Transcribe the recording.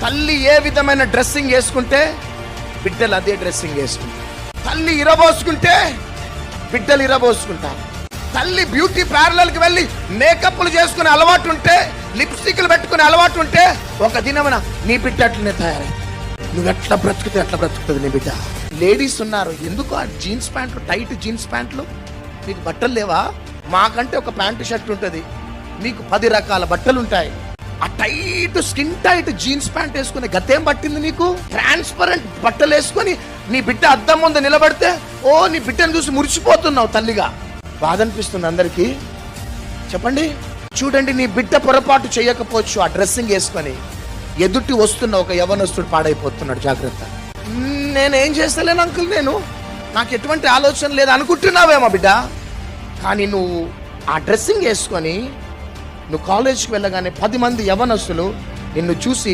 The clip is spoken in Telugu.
తల్లి ఏ విధమైన డ్రెస్సింగ్ వేసుకుంటే బిడ్డలు అదే డ్రెస్సింగ్ వేసుకుంటారు. తల్లి ఇరబోసుకుంటే బిడ్డలు ఇరబోసుకుంటారు. తల్లి బ్యూటీ పార్లర్కి వెళ్ళి మేకప్లు చేసుకునే అలవాటు ఉంటే, లిప్స్టిక్లు పెట్టుకునే అలవాటు ఉంటే, ఒక దినమున నీ బిడ్డ అట్లనే తయారై నువ్వు ఎట్లా బ్రతుకుతే అట్లా బ్రతుకుతుంది నీ బిడ్డ. లేడీస్ ఉన్నారు, ఎందుకు ఆ జీన్స్ ప్యాంట్లు, టైట్ జీన్స్ ప్యాంట్లు? మీకు బట్టలు లేవా? మాకంటే ఒక ప్యాంటు షర్ట్ ఉంటుంది, మీకు 10 రకాల బట్టలు ఉంటాయి. ఆ tight skin tight jeans pant వేసుకునే గతేం పట్టింది నీకు? ట్రాన్స్పరెంట్ బట్టలు వేసుకొని నీ బిడ్డ అద్దం ముందు నిలబడితే ఓ నీ బిడ్డను చూసి మురిసిపోతున్నావు తల్లిగా. బాధ అనిపిస్తుంది అందరికీ. చెప్పండి. చూడండి, నీ బిడ్డ పొరపాటు చేయకపోవచ్చు, ఆ డ్రెస్సింగ్ వేసుకొని ఎదుటి వస్తున్న ఒక యవ్వనస్తుడు పాడైపోతున్నాడు. జాగ్రత్త. నేనేం చేస్తలేను అంకుల్, నాకు ఎటువంటి ఆలోచన లేదు అనుకుంటున్నావేమో బిడ్డ. కానీ నువ్వు ఆ డ్రెస్సింగ్ వేసుకొని నువ్వు కాలేజ్కి వెళ్ళగానే 10 మంది యవ్వనస్తులు నిన్ను చూసి